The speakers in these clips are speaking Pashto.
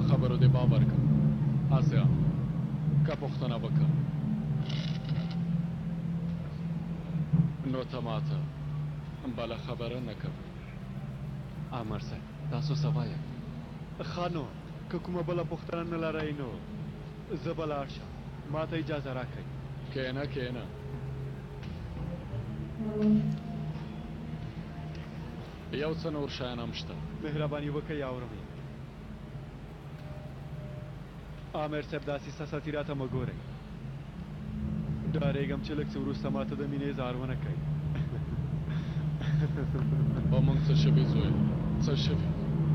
په خبرو دې باور کړه هسې که پوښتنه وکړه نو ته ماته بله خبره نه کوې عامر صاحب تاسو څه وایئ ښه نو که کومه بله پوښتنه نه لرئ نو زه به لاړ شم ما ته اجازه راکړئ کښېنه کښېنه یو څه نور شیان هم شته مهرباني وکړئ اورم یې عامر صاحب داسې احساساتي راته مه ګورئ ډارېږم چې لږ څه وروسته ماته د مینې اظهار ونه کوي په موږ څه شوي زویه څه شوي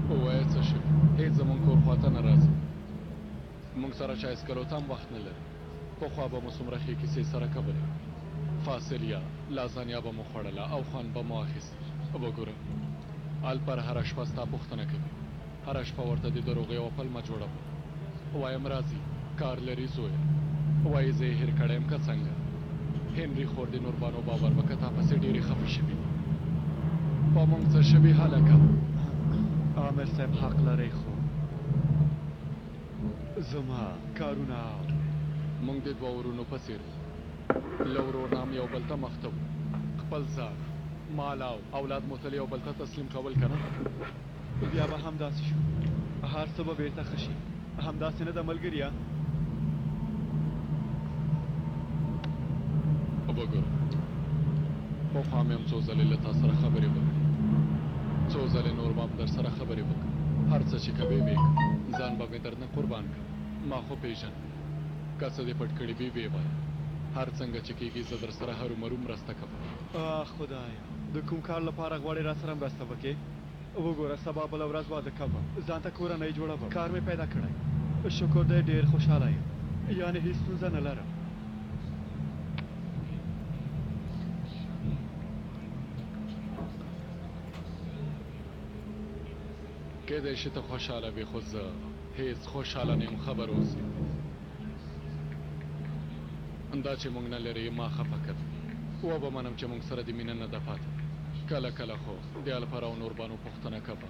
ووایه څه شوي هېڅ زموږ کور خواته نه راځي موږ سره چای څښلو ته هم وخت نه لري پخوا به مو څومره ښې کیسې سره کولې فاصلیا لازانیا به مو خوړله او خوند به مو اخیست وګوره الپر هره شپه ستا پوښتنه کوي هره شپه ورته د دروغې یوه پلمه جوړوم وایم راځي کار لري زویه وایي زه یې هېر کړی یم که څنګه هنري خور د نوربانو باور به که تا پسې ډېرې خفه شوي په موږ څه شوي هلکه عامر صاحب حق لرئ خو زما کارونه موږ د دوه ورونو په څېر له ورور نه هم یو بل ته مخته وو خپل ځان مال او اولاد مو تل یو بل ته تسلیم کول که نه بیا به همداسې شو هر څه به بېرته ښه شي همداسې نه ده ملګريه وګوره پخوا مې هم څو ځلې له تا سره خبرې وکړې څو ځلې نور به هم در سره خبرې وکړه هر څه چې کوې ویې ځان به مې درنه قربان کړه ما خو پېژنم که څه دې پټ کړي ویې وایه هر څنګه چې کېږي زه در سره هرومرو مرسته کوم خدایه د کوم کار لپاره غواړې را سره مرسته وکړې وګوره سبا بله ورځ واده کوم ځان ته کورنۍ جوړوم کار مې پیدا کړی شکر دی ډېر خوشحاله یم یعنې هېڅ ستونزه نه لرم کېدای شي ته خوشحاله وې خو زه هېڅ خوشحاله نه یم خبر اوسې دا چې موږ نه لرې ما خفه کړ وبه منم چې موږ سره د مینه نه ده پاته کله کله خو د الفر او نوربانو پوښتنه کوه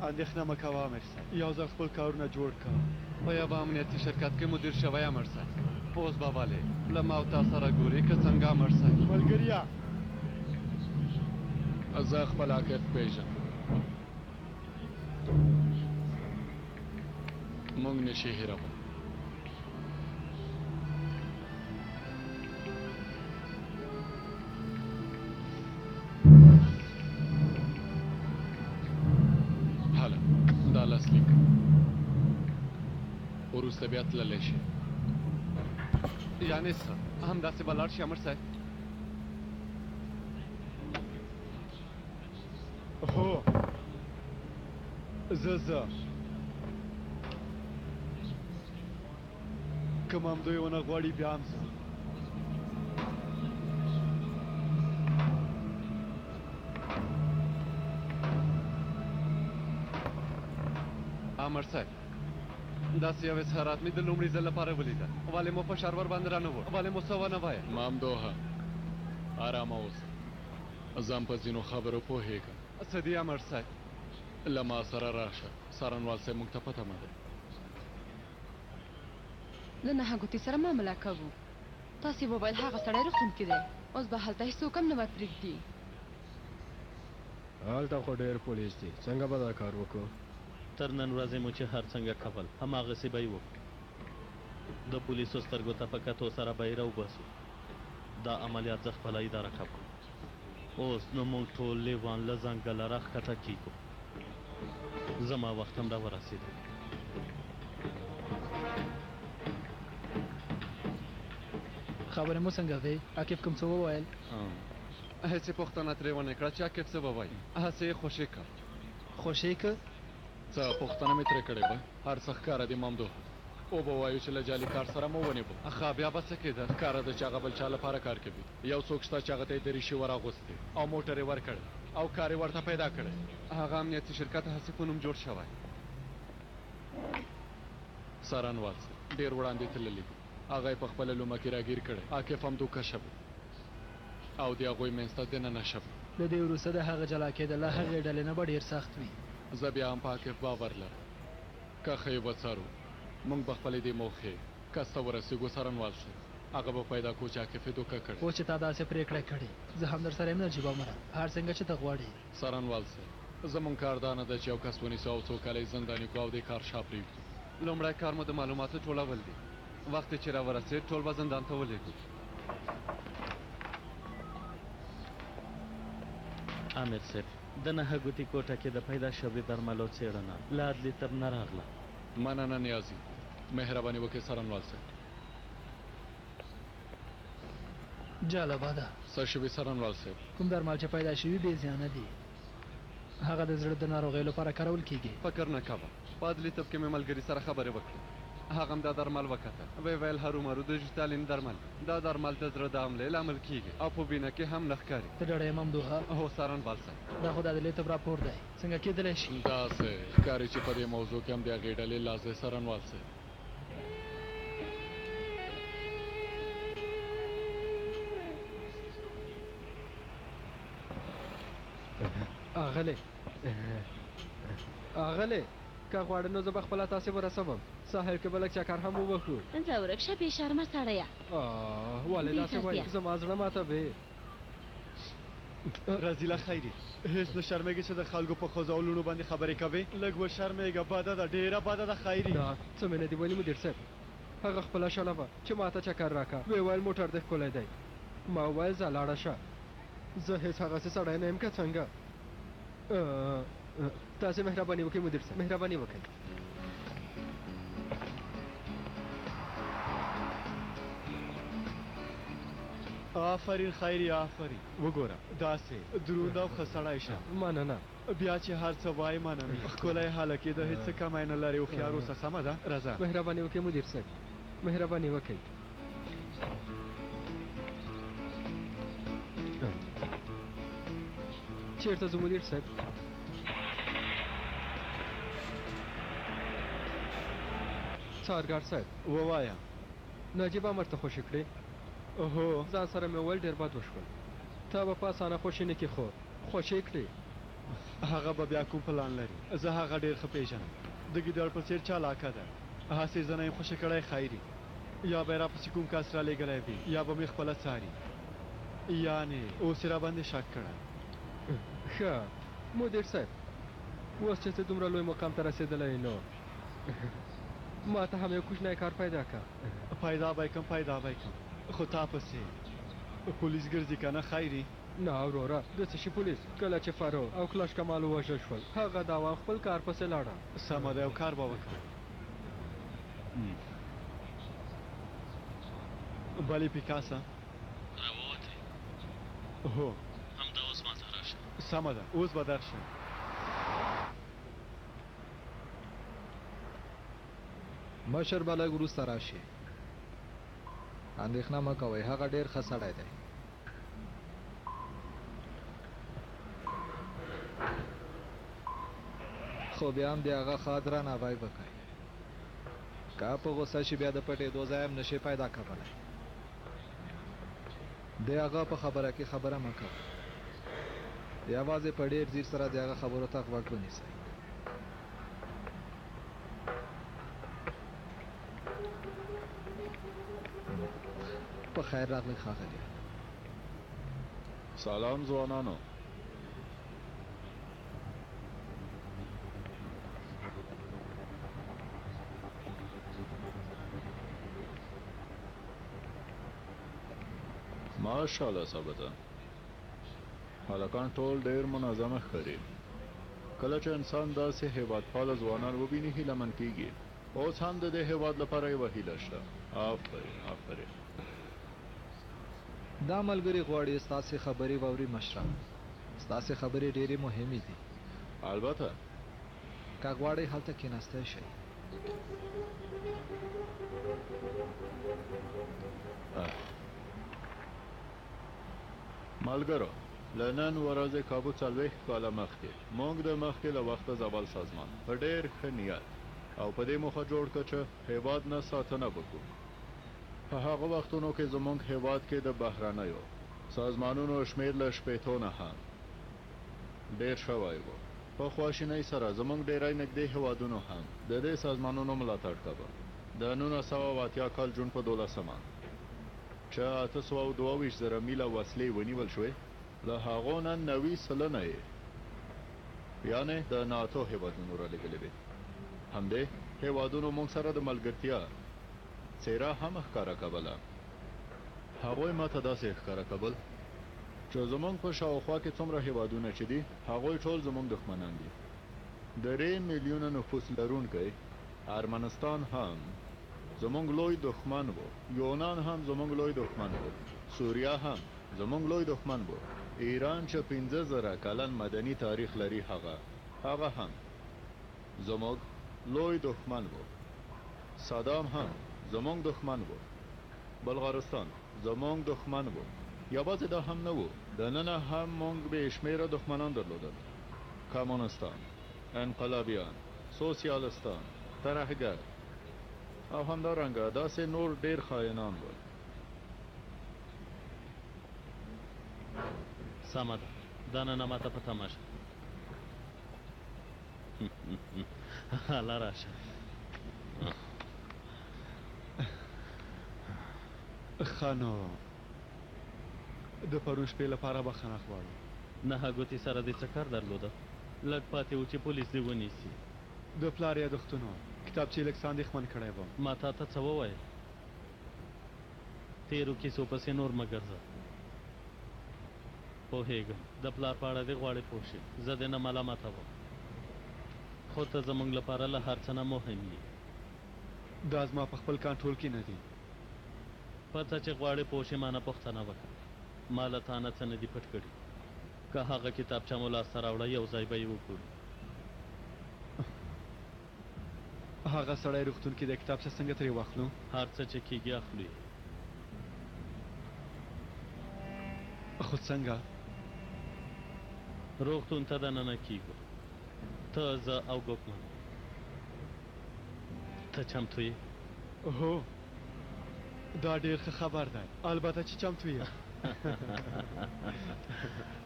اندېښنه مه کوه عامر صاحب یو ځل خپل کارونه جوړ کړه په یوه امنیتي شرکت کې مدیر شوی عامر صاحب اوس به ولې له ما او تا سره ګورې که څنګه عامر صاحب ملګريه زه خپل عاقب پېژنم موږ نشي هېرولی هله دا لاسلیک وروسته بیا تللی شي یعنې څه همداسې به لاړ شي عامر صاحب هو زه که مامدوی ونه غواړي بیا هم زه عامر صاحب داسې یو اظهارات مې د لومړي ځل لپاره ولیده ولې مو فشار ورباندې رانه وړ ولې مو څه ونه وایه مامدوها ارامه اوسه ځان په ځینو خبرو پوهېږم څه دي عامر صاحب له ما سره راشه څارنوال صاحب موږ ته پته مه ده له نهه ګوتې سره معامله کوو تاسې وویل هغه سړی روغتون کې دی اوس به هلته هېڅوک هم نه ورپرېږدي هلته خو ډېر پولیس دي څنګه به دا کار وکړو تر نن ورځې مو چې هر څنګه کول هماغسې به یې وکړو د پولیسو سترګو ته په کتو سره به یې راوباسو دا عملیات زه خپله اداره کوم اوس نو موږ ټول لیوان له ځنګله راښکته کېږو زما وخت هم راورسېدی خبرې مو څنګه دی عاقب کوم څه وویل هېڅ یې پوښتنه ترې ونه کړه چې عاقب څه به وایي هسې یې خوشې کړ خوشې که څه پوښتنه مې ترې کړې به هر څه ښکاره دي مامدو وبه وایو چې له جعلي کار سره مو ونیبو ښه بیا به څه کېده ښکاره ده چې هغه بل چا لپاره کار کوي یو څوک شته چې هغه ته یې د ریشې ور اغوستې او موټر یې ورکړی او کار یې ورته پیدا کړی هغه امنیتي شرکت هسې په نوم جوړ شوی څارنوال ډېر وړاندې تللی دي هغه یې په خپله لومه کې راګیر کړی عاقف هم دوکه شوی او د هغوی منځ ته دننه شوی له دې وروسته د هغه جلا کېدل له هغې ډلې نه به ډېر سخت وي زه بیا هم په عاقف باور لرم که ښه به څارو موږ به خپلې دې موخې کس ته ورسېږو څارنوال صاحب هغه به پیدا کړو چې عاقف یې دوکه کړې خو چې تا داسې پرېکړه کړې زه هم در سره یم نجیب عمره هر څنګه چې ته غواړې څارنوال صاحب زموږ کار دا نه ده چې یو کس ونیسو او څو کاله یې زنداني کړو او دې کار شا پرېږدو لومړی کار مو د معلوماتو ټولول دي وخت چې راورسېد ټول به زندان ته ولېږو عامر صاحب د نهه ګوتې کوټه کې د پیدا شوې درملو څېړنه له عدلي تر نه راغله مننه نیازي مهرباني وکړئ څارنوال صاحب جالبه ده څه شوي څارنوال صاحب کوم درمل چې پیدا شوي بې زیانه دي هغه د زړه د ناروغیو لپاره کارول کیږي فکر نه کوه په عدلي طب کې مې ملګري سره خبرې وکړې هغه هم دا درمل وکتل ویې ویل هرومرو د ژیتالین درمل دا درمل د زړه د حملې لامل کیږي او په وینه کې هم نه ښکاري ته ډډه یم همدوها هو څارنوال صاحب دا خو د عدلي طب راپور دی څنګه کېدلی شي داسې ښکاري چې په دې موضوع کې هم د هغې ډلې لاس دی څارنوال صاحب اغلې اغلې که غواړې نو زه به خپله تاسې ورسوم ساحل کې به لږ چکر هم ووهو ځه ورک شه بې شرمه سړیه ولې بې داسې وایي خطیه. زما زړه ماته به رزیله خیري هیڅ نه شرمېږي چې د خلکو په ښځو او لوڼو باندې خبرې کوې لږ وشرمېږه بده ده ډېره بده ده خیري نه څه مې نه دي ویلي مدیر صاحب هغه خپله شله وه چې ماته چکر راکړه ویې ویل موټر دې ښکلی دی ما وویل ځه لاړه شه زه هېڅ هغسې سړی نه یم که څنګه تاسې مهرباني وکړئ مدیر صاحب مهرباني وکړئ آفرین خیري آفرین وګوره داسې دروند او ښه سړی شه مننه بیا چې هر څه وایي منمي ښکلی هلک د هېڅ څه کمی نه لري هوښیار اوسه سمه ده راځه مهرباني وکړئ مدیر صاحب مهرباني وکړئ چیرته ځو مدیر صاحب څارګر صاحب ووایه نجیب امر ته خوشي کړې هو ځان سره مې ویل ډېر بد وشول تا به په اسانه خوشي نه کړې خو خوشي کړې هغه به بیا کوم پلان لري زه هغه ډېر ښه پېژنم د ګیدړ په څېر چالاکه ده هسې زه نه یم خوشي کړی خیري یا به یې راپسې کوم کس را لېږلی وي یا به مې خپله څاري یعنې اوس یې راباندې شک کړی ښه مدیر صاحب اوس چې ته دومره لوی مقام ته رسېدلی نو ما ته هم یو کوچنی کار پیدا که پیدا به یې کړم پیدا به یې کړم خو تا پسې پولیس ګرځي که نه خیري نه وروره د څه شي پولیس کله چې فرو او کلش کمال ووژل شول هغه داوا خپل کار پسې لاړه سمه ده یو کار به وکړم بلې پیکاسه راووتې هو همدا اوس ما ته راشه سمه ده اوس به درشم مشر به لږ وروسته راشي اندېښنه مه کوئ هغه ډېر ښه سړی دی خو بیا هم د هغه ښه درناوی وکړئ که په غوسه شي بیا د پټېدو ځای هم نشي پیدا کولی د هغه په خبره کې خبره مه کوئ یوازې په ډېر ځیر سره د هغه خبرو ته غوږ ونیسئ په خیر راغلی ښاغلیه سلام ځوانانو ماشاءالله ثابته هلکان ټول ډیر منظمه ښکاري کله چې انسان داسې هیوادپاله ځوانان وویني هیلهمن کیږي اوس هم د دې هیواد لپاره یوه هیله شته آفرین آفرین دا ملګري غواړي ستاسې خبرې واوري مشران ستاسې خبرې ډېرې مهمې دي البته که غواړئ هلته کېناستی شئ ملګرو له نن ورځې کابو 40 کاله مخکې موږ د مخکې له وخته زوال سازمان په ډېر ښه نیت او په دې موخه جوړ کړ چې هیواد نه ساتنه وکړو په هغه وختونو کې زموږ هیواد کې د بهرنیو سازمانونو شمېر له 15 نه هم ډېر شوی و په خواشینۍ سره زموږ ډیری نږدې هیوادونو هم د دې سازمانونو ملاتړ کوه. د 1980 کال جون په 12 چې 822,000 میله وسلې ونیول شوې، له هغو نه 90% یې یعنې د ناتو هیوادونو رالېږلې وې. همدې هیوادونو موږ سره د ملګرتیا څېره هم ښکاره کوله. هغوی ماته داسې ښکاره کول چې زموږ په شاوخوا کې څومره هیوادونه چې دي هغوی ټول زموږ دښمنان دي. 3 میلیونه نفوس لرونکی ارمنستان هم زموږ لوی دښمن و، یونان هم زموږ لوی دښمن و، سوریه هم زموږ لوی دښمن و، ایران چې 15,000 کلن مدني تاریخ لري هغه هم زموږ لوی دښمن و، صدام هم زموږ دښمن و، بلغارستان زموږ دښمن و. یوازې دا هم نه و، دننه هم موږ بې شمېره دښمنان درلودل: کمونستان، انقلابیان، سوسیالستان، ترهګر او همدارنګه داسې نور ډیر خاینان ول. سمه ده، دا نن ماته په تماشه هله راشه. ښه نو د پرون شپې لپاره بخښنه غواړم. نه ګوتې سره دې څه کار درلوده؟ لږ پاتې و چې پولیس دې ونیسي. د پلار یادښتونو کتابچې لږ څه اندېښمن کړی وم. ما تا ته څه وویل؟ تېرو کیسو پسې نور مه ګرځه. پوهېږم د پلار په اړه دې غواړې پوه شې، زه دې نه ملامته وم، خو ته زموږ لپاره له هر څه نه مهم یې. دا زما په خپل کنټرول کې نه دي. په څه چې غواړې پوه شې ما نه پوښتنه وکړه. ما له تا نه څه نه دي پټ کړي. که هغه کتابچه مو لاسته راوړه یو ځای به یې وګورو. هغه سړی روغتون کې د کتابچه څنګه ترې واخلو؟ هر څه چې کېږي اخلو یې. خو څنګه؟ روغتون ته دننه کېږو، ته زه او ګوکمن. ته چمتو یې؟ هو، دا ډېر ښه خبر دی. البته چې چمتو یم.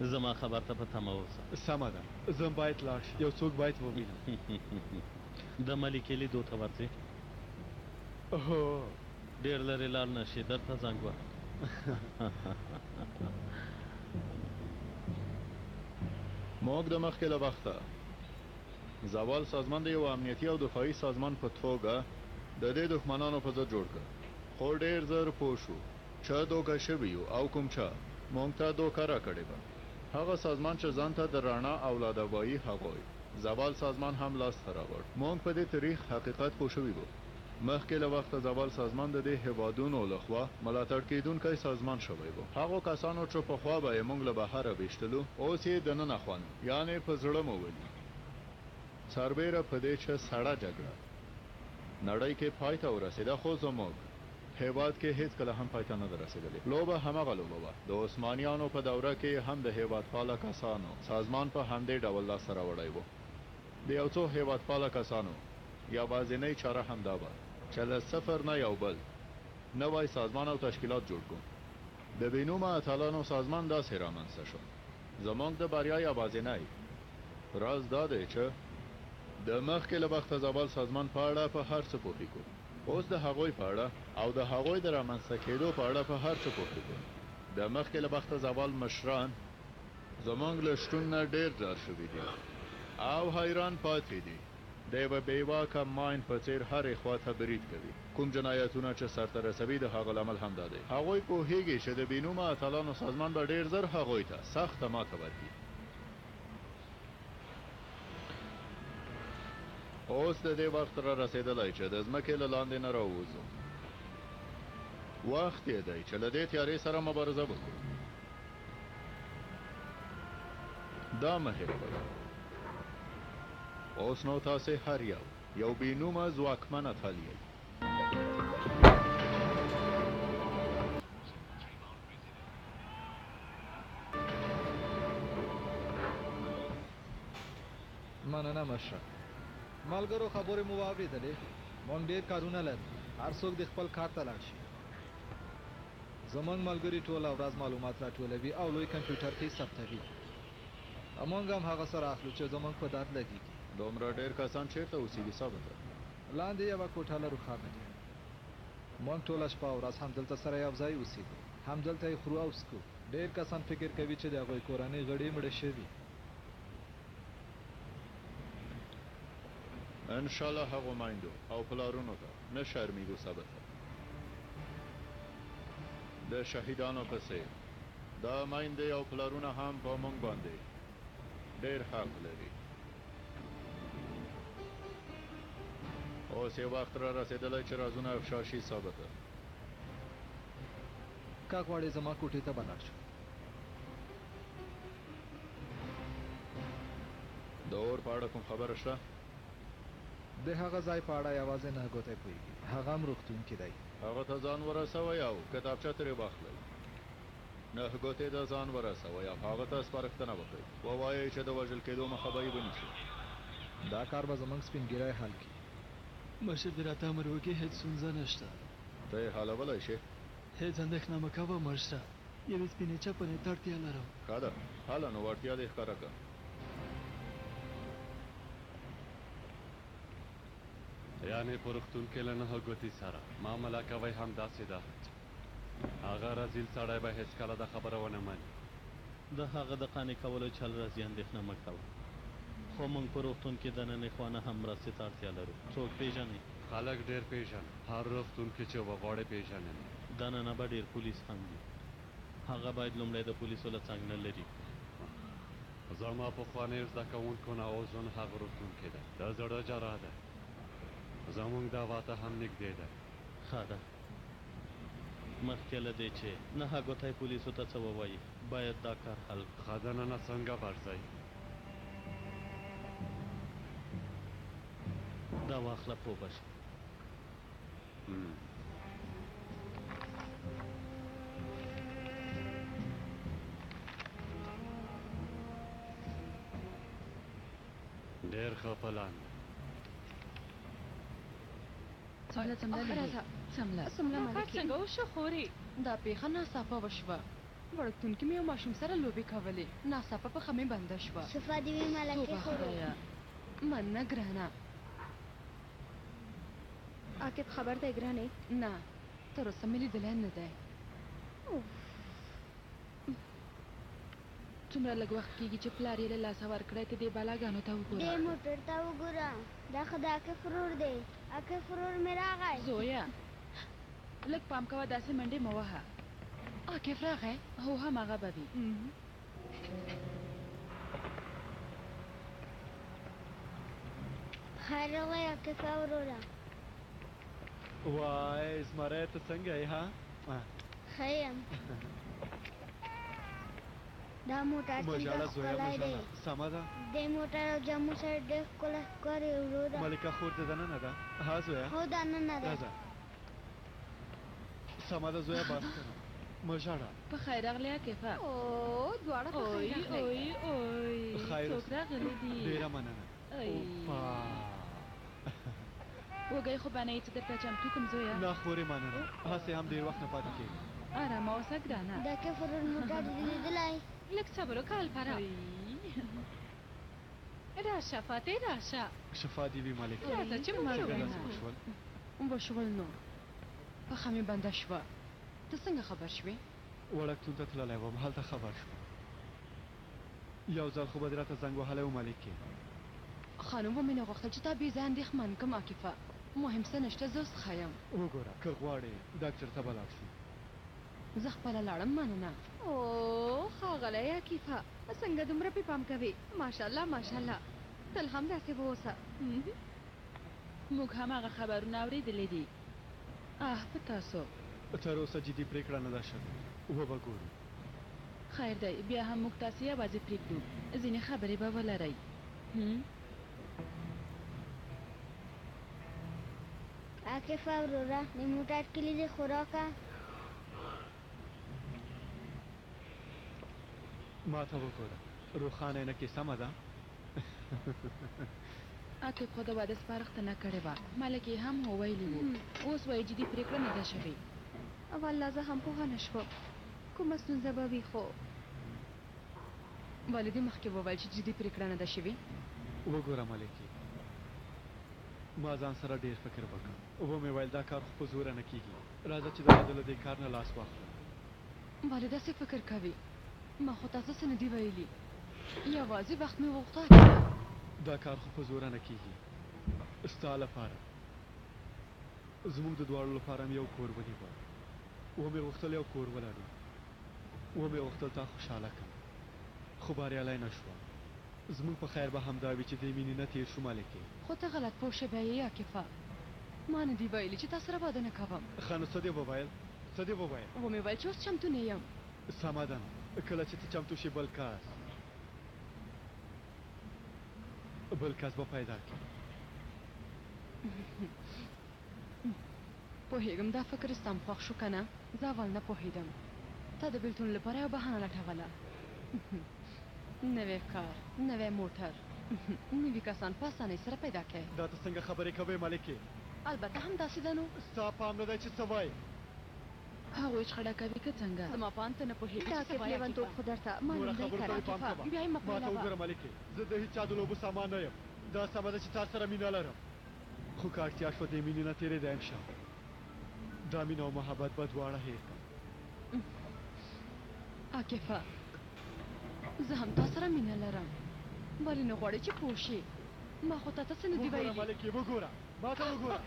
زما خبر ته په تمه اوسه. سمه ده، زه باید لاړ شم، یو څوک باید ووینم. د ملیکې لیدو ته ورځې؟ هو. ډېر لرې لاړ نه شې، درته زنګ وهم. موږ د مخکې له وخته زوال سازمان د یو امنیتي او دفاعي سازمان په توګه د دې دښمنانو په ضد جوړ کړ، خو ډېر زر پوه شو چې دوکه شوي یو او کوم چا موږ ته دوکه راکړې وه. هغه سازمان چې ځان ته د رڼا اولاده وایي هغوی زوال سازمان هم لاسته راوړ. موږ په دې تاریخ حقیقت پوه شوي وو. مخکې له وخته زوال سازمان د دې هیوادونو لخوا ملاتړ کیدونکی سازمان شوی و. هغو کسانو چې پخوا به یې موږ له بهره ویشتلو اوس یې دننه خوند یعنې په زړه مو ولي. سربیره په دې چې سړه جګړه نړۍ کې پای ته ورسېده، خو زموږ هیواد کې هیڅ کله هم پای ته نه ده رسېدلې. لوبه هماغه لوبه وه. د عثمانیانو په دوره کې هم د هیوادپاله کسانو سازمان په همدې ډول لاسته راوړی و. د یو څو هیوادپاله کسانو یوازینۍ چاره همدا وه چې له صفر نه یو بل نوی سازمان او تشکیلات جوړ کړو. د بېنومه اتلانو سازمان داسې رامنځته شو. زموږ د بریا یوازینی راز دا دی چې د مخکې له وخته زوال سازمان په اړه په هر څه پوهېږو. اوس د هغوی په اړه او د هغوی د رامنځته کېدو په اړه په هر څه پوهېږو. د مخکې له وخته زوال مشران زموږ له شتون نه ډېر ډار شوي دي او حیران پاتې دي. د یوه بېواکه ماین په څېر هرې خوا ته برید کوي. کوم جنایتونه چې سرته رسوي د هغه لامل همدا دی. هغوی پوهېږي چې د بېنومه اتلانو سازمان به ډېر زر هغوی ته سخته ماته ورکړي. اوس د دې وخت را رسېدلی چې د ځمکې له لاندې نه راووځو. وخت یې دی چې له دې تیارې سره مبارزه وکړو. دا مه هېروئ، اوس نو تاسې هر یو بېنومه ځواکمن اتل یئ. مننه مشره. ملګرو خبرې مو واورېدلې. موږ ډېر کارونه لرو، هر څوک د خپل کار ته لاړ شي. زموږ ملګري ټوله ورځ معلومات راټولوي او لوی کمپیوټر کې ثبتوي. امونږ هم هغه سره اخلو چې زمونږ په درد لګیږي. دومره ډېر کسان چیرته اوسېږي ثابته؟ لاندې یوه کوټه لرو خانه کې. مونږ ټوله شپه او ورځ همدلته سره یو ځای اوسېږو، همدلته یې خورو او څکو. ډېر کسان فکر کوي چې د هغوی کورنۍ غړي مړه شوي. انشاءالله هغو میندو او پلارونو ته نه شرمېږو ثابته. د شهیدانو په څېر دا میندې او پلارونه هم په موږ باندې ډېر حق لري. اوس یو وخت را رسېدلی چې رازونه افشا شي ثابته. که غواړې زما کوټې ته به لاړ شو. د اور په اړه کوم خبره شته؟ د هغه ځای په اړه یوازې نه ګوتی پوهېږي. هغه هم روغتون کې دی. هغه ته ځان ورسوئ او کتابچه ترې واخلئ. نه ګوتې ته ځان ورسوئ او هغه ته سپارښتنه وکړئ. ووایئ چې د وژل کېدو مخه به یې ونیسي. دا کار به زموږ سپین ګیری حل کړي. مشر دې راته امر وکړي، هېڅ ستونزه نشته. ته یې حلولی شې؟ هېڅ اندېښنه مه کوه مشره، یوې سپینې چپنې ته اړتیا لرم. ښه ده، هله نو وړتیا دې ښکاره کړه. یعنې په روغتون کې له 9 ګوتې سره معامله کوئ همداسې ده. هغه رذیل سړی به هېڅکله دا خبره ونه مني. د هغه د قانع کولو چل راځي، اندېښنه مه کوه. خو موږ په روغتون کې دننه خوا نه هم مرستې ته اړتیا لرو. څوک پیژنئ؟ خلک ډېر پیژني، هر روغتون کې چې وغواړې پیژني. دننه به ډېر پولیس هم دي. هغه باید لومړی د پولیسو له څنګ نه لرې کړو. زما پخوانیو زده کوونکو نه اوس ژوند هغه روغتون کې دی. د زړه جرا ده، زموږ دعوا ته هم نږدې دی. ښه ده، مخکې له دې چې نهه ګوتی پولیسو ته څه ووایي باید دا کار حل کړو. ښه دننه څنګه ورځئ؟ دا واخله پوه به شي. ډېر ښه پلان. څمله راځه. څمله ملکې څنګه وشو خورې؟ دا پیښه ناڅاپه وشوه. وړکتون کې مې یو ماشوم سره لوبې کولې، ناڅاپه پښه مې بنده شوه. صفا دې وي ملکې توبه خدایه، مننه ګرانه. عاقب خبر دی ګرانې؟ نه، تر اوسه مې لیدلی نه دی. څومره لږ وخت کېږي چې پلار یې له لاسه ورکړی، ته دې بلاګانو ته وګوره. دې موټر ته وګوره، دا خو د عاقب ورور دی. عاقب ورور مې راغی. زویه لږ پام کوه، داسې منډې مه وهه. عاقب راغی؟ هو هماغه به وي. خیر راغلی عاقب وروره. وای زمری ته څنګه یې ها؟ ښه یم. دا موټر څنګه مژاړه زویه ښکلی دی. مژاړه، سمه ده. دې موټر او جامو سره ډېر ښکلی ښکاري وروره. ملکه خور دې دننه ده؟ ها زویه؟ هو دننه ده. راځه. سمه ده زویه، بس کړه، مه ژاړه. په خیر راغلی عاقبه. او دواړه په خیر راغلی. خیر څوک راغلی دي؟ ډېره مننه. وږی خو به نه یې، څه درته چمتو کړم زویه؟ نه خورې مننه، هسې هم ډېر وخت نه پاتې کېږي. ارامه اوسه ګرانه. د عاقب ورور موټر دې لیدلی؟ لږ صبر وکړه الفرا. راشه فاتح راشه. شفا دې وي ملکې. راځه چې موږ څنګه ووینو. داسې وشول؟ وشول نو پښه مې بنده شوه. ته څنګه خبر شوې؟ وړکتون ته تللی وم، هلته خبر شوم. یو ځل خو به دې راته زنګ وهلی و ملکې. خانم ومې نه غوښتل چې تا بې ځایه اندېښمن کړم عاقبه. مهم څه نشته، زه اوس ښه یم. وګوره که غواړې ډاکټر ته به لاړ شو. زه خپله لاړم، مننه. او ښاغلی عاقبه، څنګه دومره پې پام کوې؟ ماشاءالله ماشاءالله، تل هم داسې به اوسه. موږ هم هغه خبرونه اورېدلی دي. په تاسو تر اوسه جدي پرېکړه نه ده شوې، وبه ګورو. خیر دی، بیا هم موږ تاسې یوازې پرېږدو، ځینې خبرې به ولرئ. عاقب وروره، د موټر کلي دې خو راکړه. ما ته وګوره، روښانه عینکې سمه ده؟ عاقب خو د واده سپارښتنه کړې وه، ملک یې هم وویلي وو. اوس وایي جدي پرېکړه نه ده شوې. والله زه هم پوهه نه شوم کومه ستونزه به وي، خو والدې مخکې وویل چې جدي پرېکړه نه ده شوې. وګوره ملکې، ما ځان سره ډېر فکر وکړ. ومې ویل دا کار خو په زوره نه کېږي، راځه چې د واده له دې کار نه لاس واخلو. والده داسې فکر کوي. ما خو تاسو څه نه دي ویلي، یوازې وخت مې غوښته. دا کار خو په زوره نه کېږي. ستا لپاره، زموږ د دواړو لپاره مې یو کور ونیوه. ومې غوښتل یو کور ولرو. ومې غوښتل تا خوشحاله کړم، خو بریالی نه شوم. زموږ په خیر به همدا وي چې دې مینې نه تېر شو ملکې. خو ته غلط پوه شوی یې عاکفه. ما نه دي ویلي چې تا سره واده نه کوم. ښه نو څه دې وویل؟ څه دې وویل؟ ومې ویل چې اوس چمتو نه یم. سمه ده، کله چې ته چمتو شي بل کس به پیدا کړي. پوهېږم دا فکر ستا م خوښ شو که نه؟ زه اول نه پوهېدم. تا د بېلتون لپاره یو بهانه لټوله. نوی کار، نوی موټر، نوي کسان په اسانۍ سره پیدا کوې. دا ته څنګه خبرې کوې ملکې؟ البته همداسې ده نو. ستا پام نه دی چې څه وایې؟ هغوی شخړه کوي که څنګه؟ زما په ان ته نه پوهېږي چې څه وایي. لیونتوب خو درته نوره خبرو ته پام کوه. بیا یې مه ما ته پیلوه. وګوره ملکې، زه د هېچا د لوبو سامان نه یم. دا سمه ده چې تا سره مینه لرم، خو که اړتیا شوه دې مینې نه تېرېدی یم شه. دا مینه او محبت به دواړه هېر کړم. عاکفه، زه هم تا سره مینه لرم، ولې نه غواړې چې پوه شې؟ ما خو تا ته څه نه دي وګوره ویلي. ملکې، وګوره ما ته وګوره.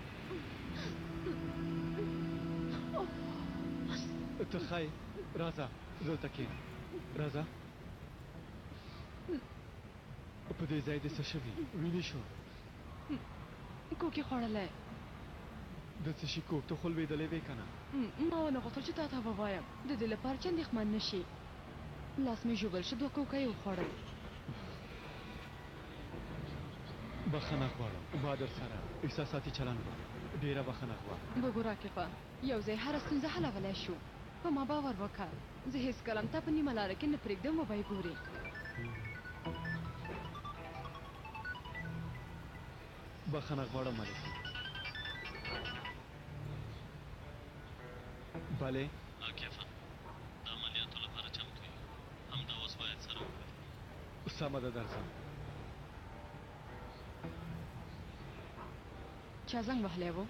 ته ښایې، راځه دلته کښېنه. راځه. په دې ځای دې څه شوي؟ وینې شو؟ کوکې خوړلی. د څه شي کوک؟ ته خو لوېدلې وې که نه؟ ما ونه غوښتل چې تا ته ووایم، د دې لپاره چې اندېښمن نه شي. لاس مې ژوبل شو، 2 کوکه یې وخوړل. بخښنه غواړم، ما در سره احساساتي چلند وکړ. ډېره بخښنه غواړم. وګوره عاکفه، یو ځای هره ستونزه حلولی شو. په ما باور وکړه، زه هېڅکله هم تا په نیمه لاره کې نه پرېږدم. وبه یې ګورې. بخښنه غواړم ملکې. بلې عاکفه، د عملیاتو لپاره چمتو یو، همدا اوس باید سره وکړو. سمه ده، درځم. چا زنګ وهلی و؟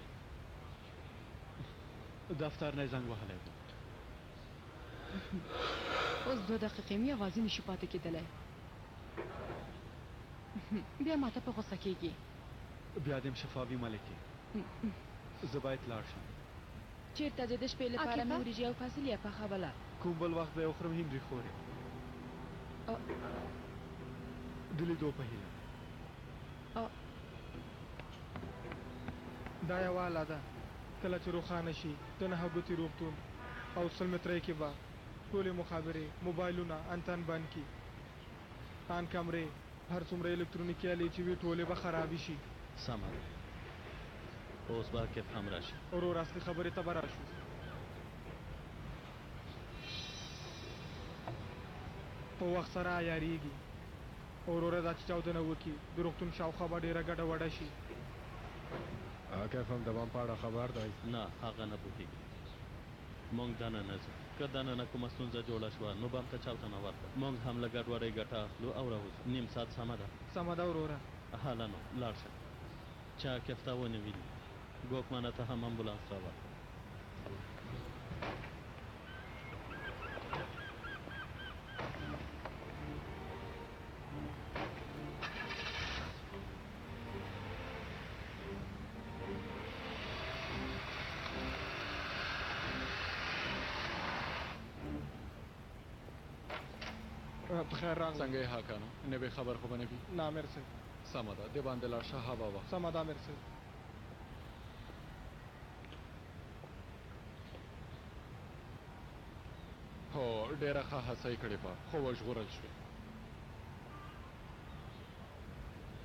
دفتر نه یې زنګ وهلی و. اوس 2 دقیقې مې یوازې نشو پاتې کېدلی. بیا ماته په غوسه کېږي. بیا دې م شفاوي ملکې، زه باید لاړ شم. چېرته ځې؟ د شپې لپاره مې وریجې او فاصلې پخوله. کوم بل وخت به یې وخورم هندري خورې. د لیدو په هیله. دا یوه آله ده، کله چې روښانه شي د 9 ګوتې روغتون او 100 مترۍ کې به ټولې مخابرې، موبایلونه، انتن بند کي، ان کمرې، هر څومره الکترونیکي آلې چې وي ټولې به خرابې شي. سمه ده، اوس به عاکف هم راشي. ورور اصلي خبرې ته به راشو. په وخت سره عیارېږي. وروره دا چې چاودنه وکړي د روغتون شاوخوا به ډېره ګډه وډه شي. عاکف هم د بم په اړه خبر دی؟ نه، هغه نه پوهېږي. موږ دننه ځو، که دننه کومه ستونزه جوړه شوه نو بم ته چاودنه ورکړه. موږ هم له ګډوډۍ ګټه اخلو او راوځو. 1/2 ساعت سمه ده؟ سمه ده وروره. هله نو لاړ شه. چې عاکف ته ونه ویني، ګوکمانه ته هم امبولانس راوړه. بخیر راغلی. څنګه یې حاکانو؟ نوې خبر خو به نه وي؟ نه امیر صاحب. سمه ده، دې باندې لاړ شه، هوا وه. سمه ده امیر صاحب. هو، ډېره ښه هڅه یې کړې وه، خو وژغورل شوې.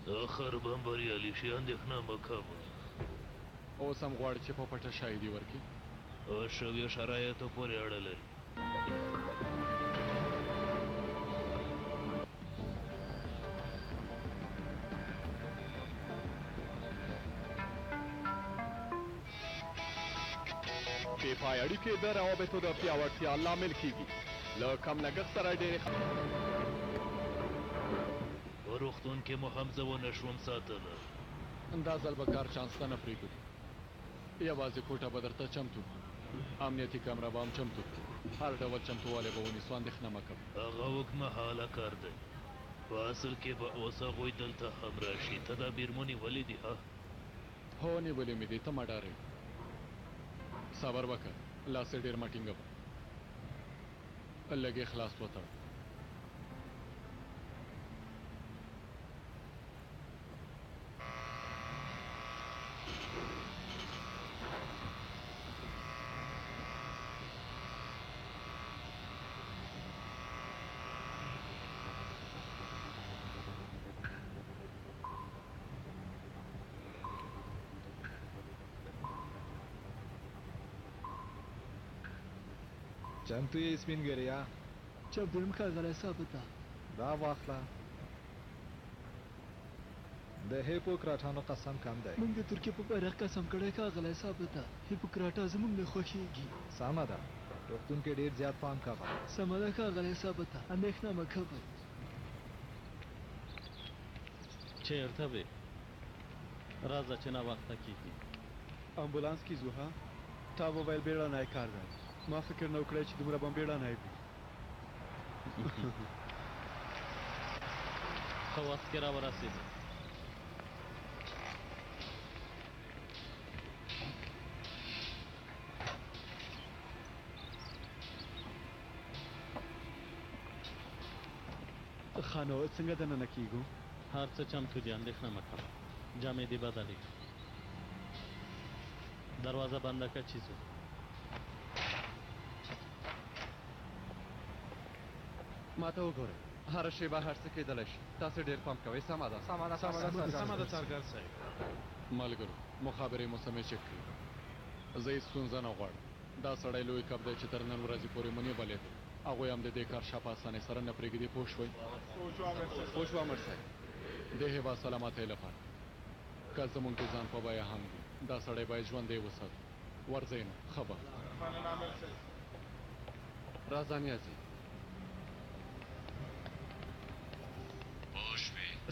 دا خر به هم بریالي شي، اندېښنه مه کوه. اوس هم غواړي چې په پټه شاهدي ورکړي؟ شویو شرایطو پورې اړه لري. بې پای اړیکې د روابطو د پیاوړتیا لامل کیږي. له کم لګښت سره ډېرې روغتون کې مو هم زه ونه شوم ساتلی دا ځل به کار چانس ته نه پرېږدو یوازې کوټه به درته چمتو امنیتي کمره به هم چمتو هر ډول چمتووالی به ونیسو اندېښنه مه کوه هغه اوږدمهاله کار دی په اصل کې به اوس هغوی دلته هم راشي ته دا بیرمو نیولې دي ها هو نیولې مې دي ته مه ډارې صبر وکړه لاس یې ډېر مه ټینګوه لږ یې خلاص وتړه چمتو یې سپین ګیریا چمتو یم ښاغلی ثابته دا واخله د هیپوکراټانو قسم کم دی موږ د ترکیې په بیرغ قسم کړی ښاغلی ثابته هیپوکراټا زموږ نه خوښېږي سمه ده روغتون کې ډېر زیات پام کوه سمه ده ښاغلی ثابته اندېښنه مه کوئ چیرته وې راځه چې ناوخته کېږي امبولانس کې ځو ها تا وویل بیړنی کار دی ما فکر نه وکړی چې دومره به بیړنی وي ښه وخت کې راورسېدې ښه نو څنګه دننه کېږو هر څه چمتو دي اندېښنه مه کوه جامې دې بدلې دروازه بنده کړه چې ځو ما ته وګورئ هره شیبه هر څه کېدلی شي تاسې ډېر پام کوئ سمه ده سمه ده څارګر صاحب ملګرو مخابرې مو سمې چک کړي زه هېڅ ستونزه نه غواړم دا سړی لوی کب دی چې تر نن ورځې پورې مو نیولی دی هغوی هم د دې کار شا په اسانۍ سره نه پرېږدي پوه شوئ پوه شو امر صاحب د هېواد سلامتۍ لپاره که زموږ د ځان په بیه هم وي دا سړی باید ژوندی وساتو ورځئ نو ښه به راځه نیازي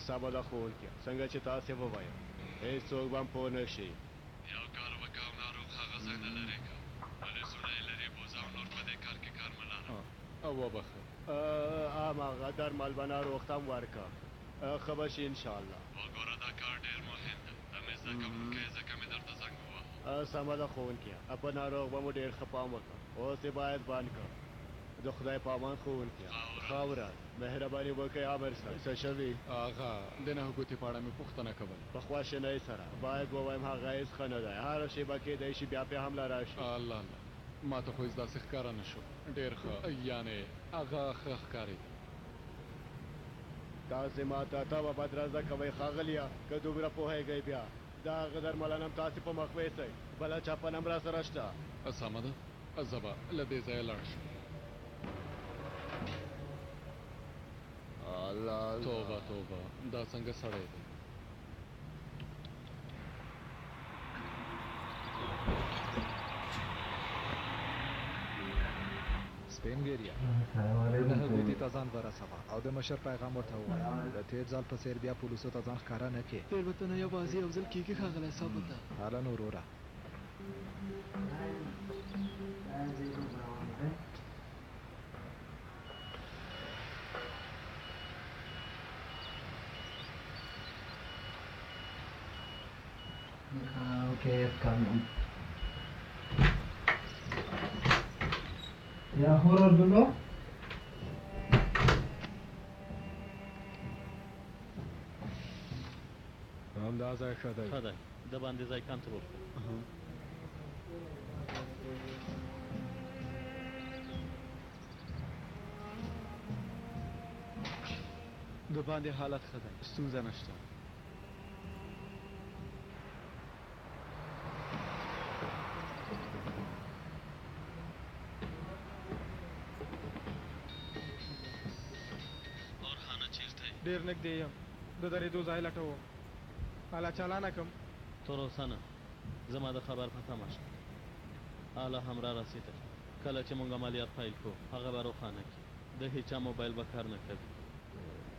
سمه ده ښوونکیه څنګه چې تاسې ووایه هېڅوک به هم پوه نه شي یو کار وکړه او ناروغ هغه ځای نه لرې کړه ولې زړه یې لرې بوزه او نور په دې کار کې کار مه لره او وبخه هماغه درمل به ناروغ ته هم ورکړه ښه به شي انشاءالله وګوره دا کار ډېر مهم دی ته مې زده کوونکی یې ځکه مې درته زنګ وواهه سمه ده ښوونکیه په ناروغ به مو ډېر ښه پام وکړه اوس یې باید بند کړه د خدای په امان ښوونکیه ښه ورځ مهرباني وکړئ امر صاحب څه شوي آغا د نهه ګوتې په اړه مې پوښتنه کوله په خواشینۍ سره باید ووایم هغه هېڅ ښه نه دی هره شیبه کېدی شي بیا پرې حمله راشي الله الله ما ته خو هېڅ داسې ښکاره نه شو ډېر ښه یعنې هغه ښه ښکاري تاسې ما ته تبه بدرزه کوئ ښاغلیه که دومره پوهېږئ بیا دا هغه درملن هم تاسې په مخ ویسئ بله چاپن هم راسره شته سمه ده زه به له دې ځایه لاړ شم الله توبه توبه دا څنګه سړی دی سپین ګیریا نه ګوتې ته ځان ورسوه او د مشر پیغام ورته ووایه د تېر ځل په څېر بیا پولیسو ته ځان ښکاره نه کړې تېروتنه یوازې یو ځل کېږي ښاغلی ثابته هله نو وروره Okay, it's coming. Yeah, horror dulo. همدا ځای ښه دی ښه دی د باندې ځای کنټرول کړه د باندې حالت ښه دی ستونزه نشته ډېر نږدې یم د درېدو ځای لټوم اله چالانه کم تر اوسه نه زما د خبر په تمه شه اله هم را رسېده کله چې موږ عملیات پیل کړو هغه به روښانه کړي د هېچا موبایل به کار نه کوي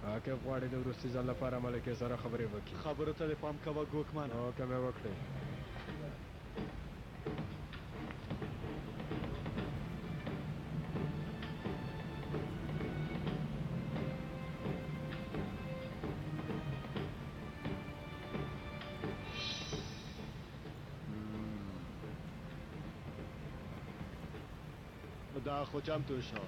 عاقب غواړي د وروستي ځل لپاره ملکې سره خبرې وکړي. خبرو ته دې پام کوه ګوکمانه. اوکې مې وکړې. دا خو چمتو شو.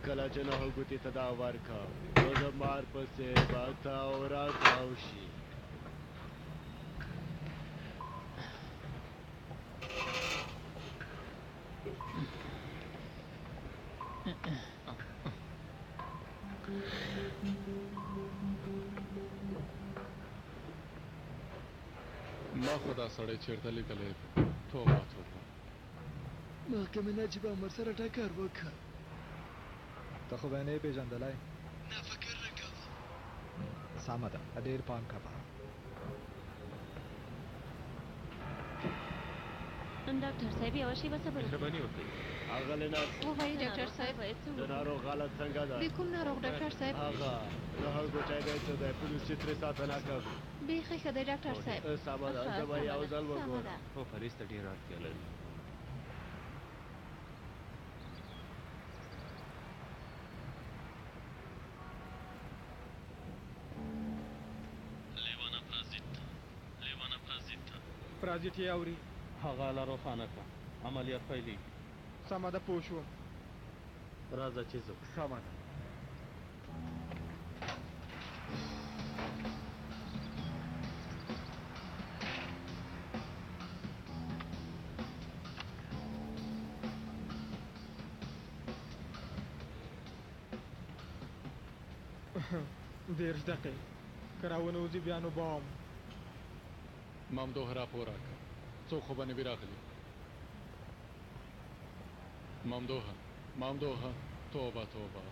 کله چې نه ګوتې ته دا ورکا نو د مار پسې به تاو را تاو شي. ما خو دا سړی چېرته لیدلی دی. توبه توبه. محکمې نجیب امر سره ټکر وکړ. ته خو به یې نه پېژندلی؟ نه فکر نه کوم. سمه ده ډېر پام کوه. ډاکټر صاحب یوه شېبه صبر وکړئ. مهرباني وکړئ. اغلی نرس ووایي ډاکټر صاحب د ناروغ حالت څنګه ده؟ د کوم ناروغ ډاکټر صاحب؟ هغه نه ګوټی دی چې دی پولیسي ترې ساتنه کوي. بیخي ښه دی ډاکټر صاحب. سمه ده زه به یو ځل وګورم. هو فریض ته ډېره اړتیا لري. پرازیت یې اوري. هغه لا روښانه کړه. عملیات پیلېږي. سمه ده پوه شوم. راځه چې ځو. سمه ده. دېرش دقیقې که راونوځي بیا نو بام. ممدوح راپور راکړه. څوک خو به نه وي راغلي. ممدوحه توبه توبه.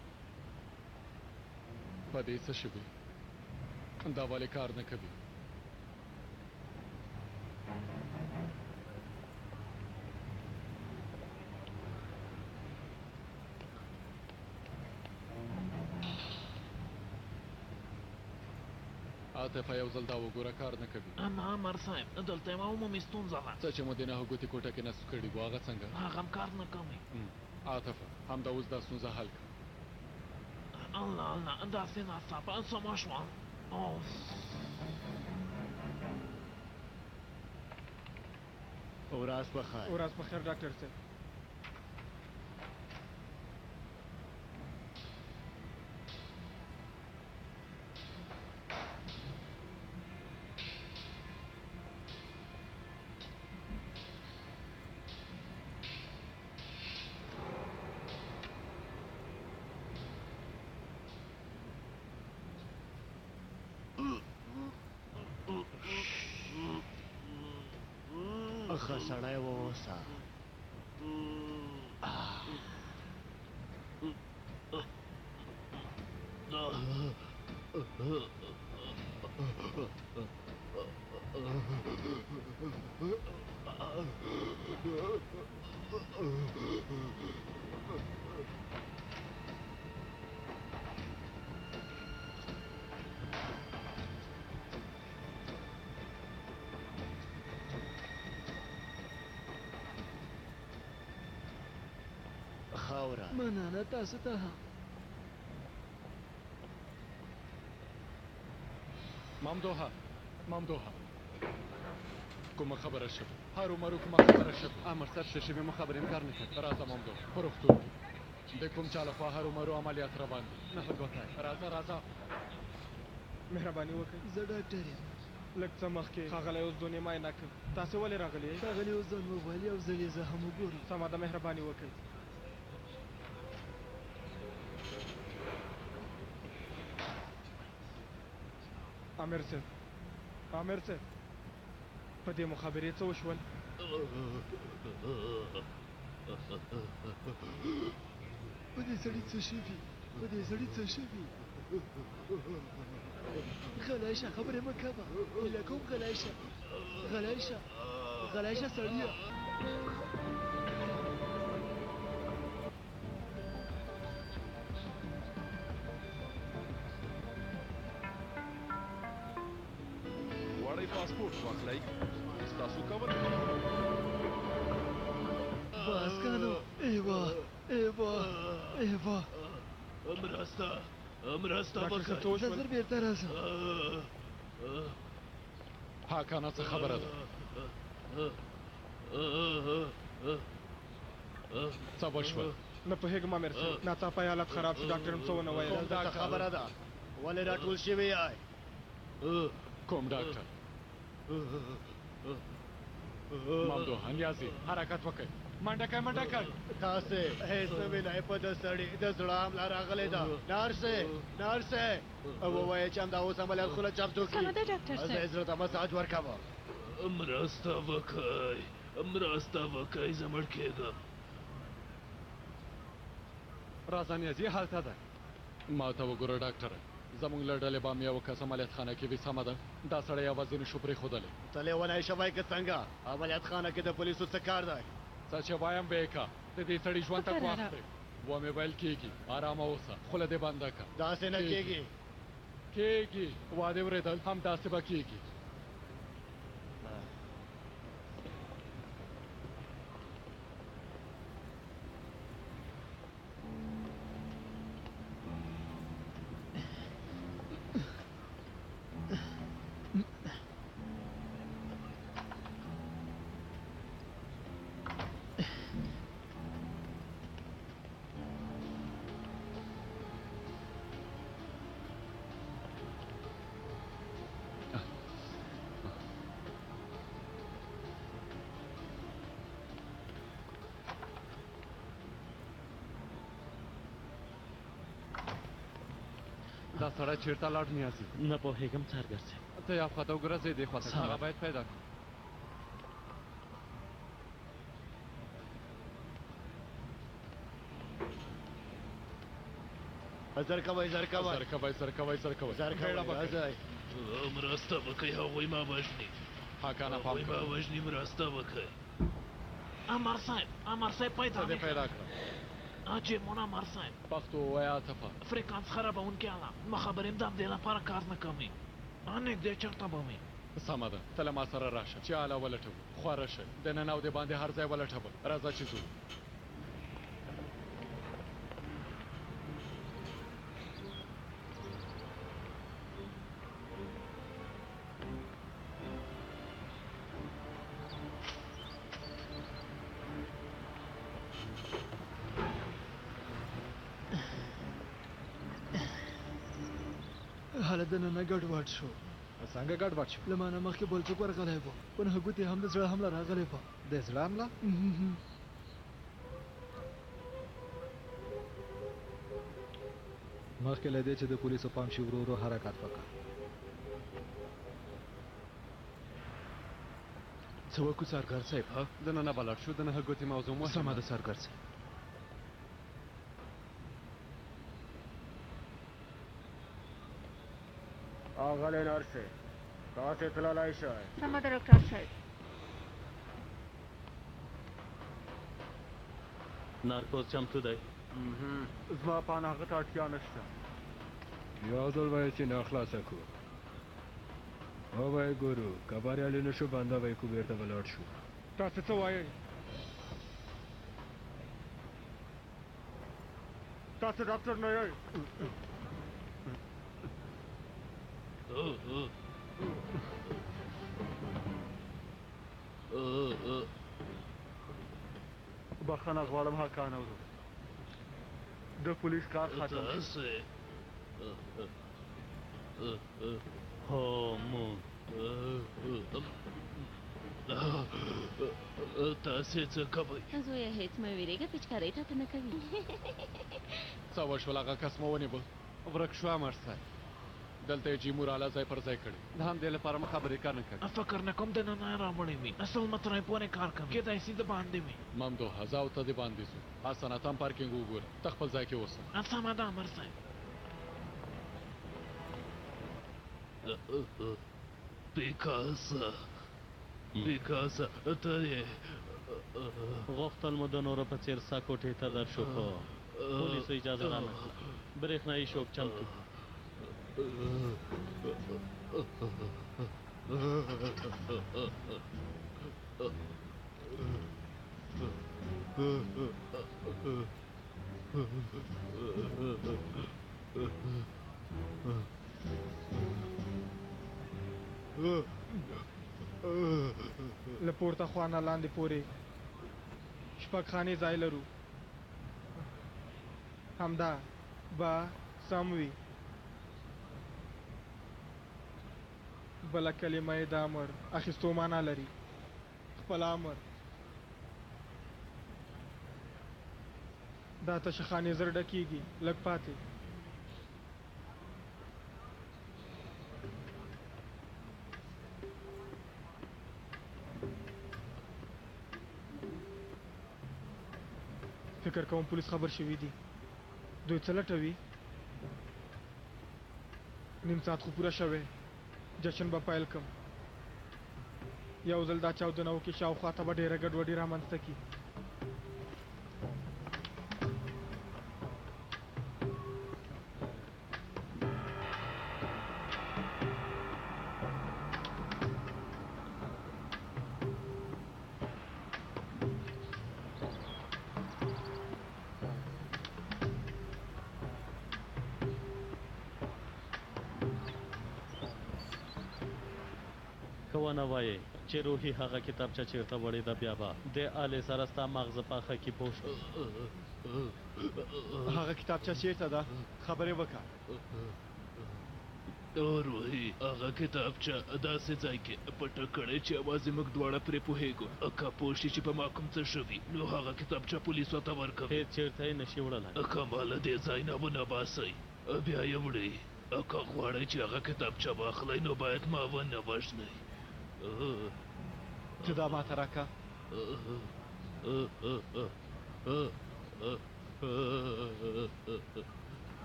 په دې څه شوي؟ دا ولې کار نه کوي؟ عاطفه یو ځل دا وګوره کار نه کوي. امر صاحب دلته یې عمومي ستونزه ده. څه چې مو د نهه ګوتې کوټه کې نصب کړي وو هغه څنګه؟ هغه هم کار نه کوي. عاطفه همدا اوس دا ستونزه حل کړه. الله داسې ناڅاپه سمه شوه. ورځ بخیر. ورځ بخیر ډاکټر صاحب. ښه سړی واوسه. مننه تاسو ته هم. ممدوحه کومه خبره شوه؟ هرومرو کومه خبره شوه؟ امر صاحب څه شوي مو خبرې هم کار نه کوي. راځه ممدوح په روغتون کې د کوم چا لخوا هرومرو عملیات روان دي. نه ګوتای. راځه مهرباني وکړئ. زه ډاکټر یم. لږ څه مخکې ښاغلی اوسدون یې معاینه کړ. تاسې ولې راغلي یې؟ ښاغلي اوسدون وویل یو ځل یې زه هم وګورم. سمه ده مهرباني وکړئ. امیر صاحب په دې مخابرې څه وشول؟ په دې سړي څه شوي؟ غلی شه خبرې مه کوه. هیله کوم غلی شه سړیه. سړی پاسپورت واخلئ ستاسو کول باسکانو ایوا ایوا ایوا مرسته مرسته ډاکټر صاحب څه زه وشول زر بیرته راځم حاکانه څه خبره ده څه وشول نه پوهېږم امیر صاحب ناڅاپه یې حالت خراب شو ډاکټر هم څه ونه ویل کوم ډاکټر خبره ده ولې راټول شوي یای کوم ډاکټر ممدوح نیازي حرکت وکړئ منډه کوئ منډه کوئ تاسې هېڅ نه وینئ په ده سړي د زړه حمله راغلې ده نرسې نرسې ووایه چې همدا اوس عملیات خوله چمتو کړي سمه ده ډاکټر صاحب زه زړه ته مساج ورکوه مرسته وکئ مرسته وکئ زه مړ کېږم راځه نیازي هلته ده ما ته وګوره ډاکټره زموږ له ډلې به هم یو کس عملیات خانه کې وي سمه ده دا سړی یوازې نشو پرېښودلی ته لیونی شوی که څنګه عملیات خانه کې د پولیسو څه کار دی څه چې وایم به یې کا د دې سړي ژوند ته ګواښ دی ومې ویل کېږي ارامه اوسه خوله دې بنده که داسې نه کېږي کېږي واده اورېدل هم داسې به کېږي دا سړی چېرته لاړ نیازي نه پوهېږم څارګر صاحب ته یو خواته وګوره زه یې دې خواته هغه باید پیدا کړم زر کوئ زر کوئ زر کوئ زر کوئ زر کوئ زر کوئ راځئ مرسته وکئ هغوی ما وژني حاکانه پام هغوی ما وژني مرسته وکئ امر صاحب پیدا کړه جیمون امر صاحب پښتو وایه عاطفه فریکانس خرابونکي اله ما خبریم د همدې لپاره کار نه کوي نږدې چېرته به مې سمه ده ته له ما سره راشه چې اله ولټوو خواره شئ دننه او د باندې هر ځای ولټوه راځه چې ځو حالت دننه ګډوډ شو څنګه ګډوډ شو له ما نه مخکې بل څوک ورغلی و په نهه ګوتې هم د زړه حمله راغلې وه د زړه حمله مخکې له دې چې د پولیسو پام شي ورو ورو حرکت وکړه څه وکړو سرګر صاحب ها دننه به لاړ شو د نهه ګوتې موضوع مو سمه ده سرګر صاحب آغلی نرسې تاسې تللی شئ سمه ده ډاکټر صاحب نارکوز چمتو دی زما پان هغه ته اړتیا نشته یو ځل به یې چې نه خلاصه کړو ووایه ګورو که بریالي نه شو بنده به یې کو بېرته به لاړ شو تاسې څه وایئ تاسې ډاکټر نه یئ بخښنه غواړم حقانه ورو د پولیس کار ختم هامون تاسې څه کوئ زویه هېڅ مه وېرېږه پیچکارۍ تاته نه کوي څه وشول هغه کس مو ونیوه ورک شو امر صاحب دلته یې جیمور اعلی ځای پر ځای کړی د همدې لپاره مو خبرې کار نه کوي فکر نه کوم دننه راوړی وي اصل مطرح پورې کار کوي کېدای شي د باندې وي ممدوح هزاو ته دې باندې ځو حسنه تم پارکینګ وګوره ته خپل ځای کې اوسه سمه ده امر صاحب پیکاسا ته یې غوښتل مو د نورو په څېر سا کوټې ته درشو خو پولیسو اجازه رانه کړه برېښنایي شوک چمتو له پورته خوا نه لاندې پورې شپږ خانې ځای لرو همدا به سم وي بله کلمه یې د امر اخیستو معنا لري خپل امر دا تشه خانې زر ډکېږي لږ پاتې فکر کوم پولیس خبر شوي دي دوی څه لټوي نیم ساعت خو پوره شوی جشن به پیل کم یو ځل دا چاودنه وکړي شاوخوا ته به ډېره ګډوډي رامنځته کړي ونه وایې چې روحي هغه کتابچه چیرته وړې ده بیا به د آلې سره ستا مغزه پاخه کې پوه شو هغه کتابچه چیرته ده خبرې وکړه روحي هغه کتابچه داسې ځای کې پټه کړې چې یوازې موږ دواړه پرې پوهېږو که پوه شي چې په ما کوم څه شوي نو هغه کتابچه پولیسو ته ورکوي هېڅ چېرته یې نشي وړلی که ما له دې ځای نه ونه باسئ بیا یې وړئ که غواړئ چې هغه کتابچه واخلئ نو باید ما ونه وژنئ ته دا ماته راکړه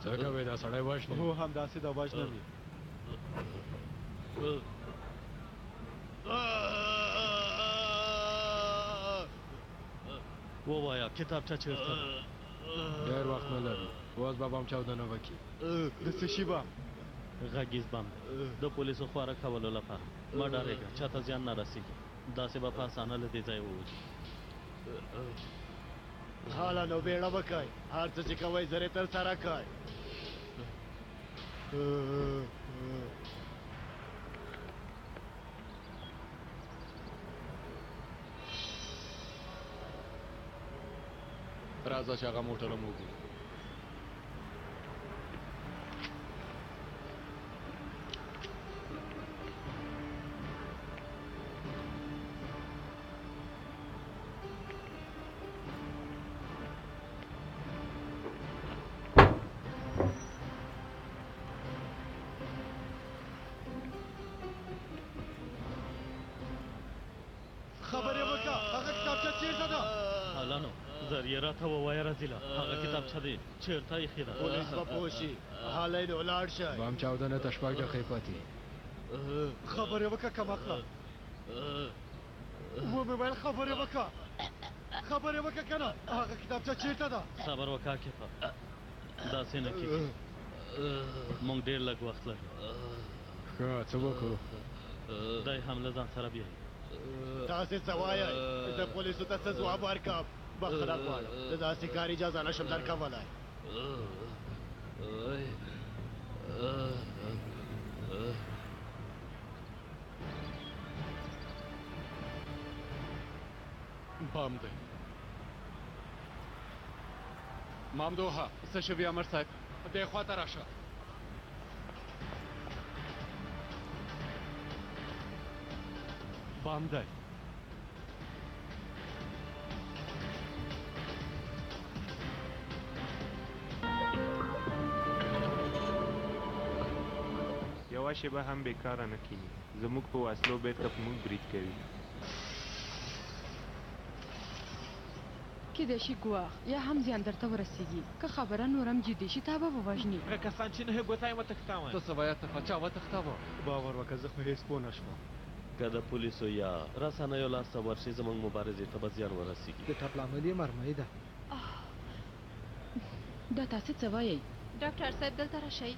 څه کوې دا سړی وژني هو همداسې دا وژنه وي ووایه کتابچه چیرته ډېر وخت نه لري اوس به بم چاودنه وکړي د څه شي به غږیز بم د پولیسو خواره کولو لپاره مه ډارېږه چاته زیان نه رسېږي داسې به په اسانه له دې ځایه ووځي حالا نو بیړه وکئ هر څه چې کوئ زر یې ترسره کئ راځه چې هغه موټر هم وګورو خبرې وکړه هغه کتابچه چیرته ده هلانو زر یې راته ووایه رزیله هغه کتابچه دی چېرته ایښې ده پولیس به پوه شي هلی نو ولاړ شئ بم چاودنه ته شپږ دقیقې پاتې خبرې وکړه کمقله ومې ویل خبرې وکړه خبرې وکړه که نه هغه کتابچه چیرته ده صبر وکړه عاکفه داسې نه کېږي موږ ډېر لږ وخت لرو ښه څه وکړو دی هم له ځان سره بیایي تاسې څه وایئ زه پولیسو ته څه ځواب ورکړم بخښنه غواړم د داسې کار اجازه نشم درکولی بام دی مامدوها څه شوي امر صاحب دې خواته راشه بام دی یوه شیبه هم بیکاره نه کینی زموږ په وسلو بیرته په موږ برید کوي کیدای شي ګواښ یا هم زیان درته ورسیږي که خبره نورم جدي شي تا به ووژني هغه کسان چې نه ګوتای وتښتاوه ته څه وایه ته چا وتښتاوه باور وکړه زه خو هېڅ پوه نه شوم که د پولیسو یا رسنیو لاسته ورشي زموږ مبارزې ته به زیان ورسیږي د ټپ لامل یې مرمۍ ده دا تاسې څه وایئ ډاکټر صاحب دلته راشئ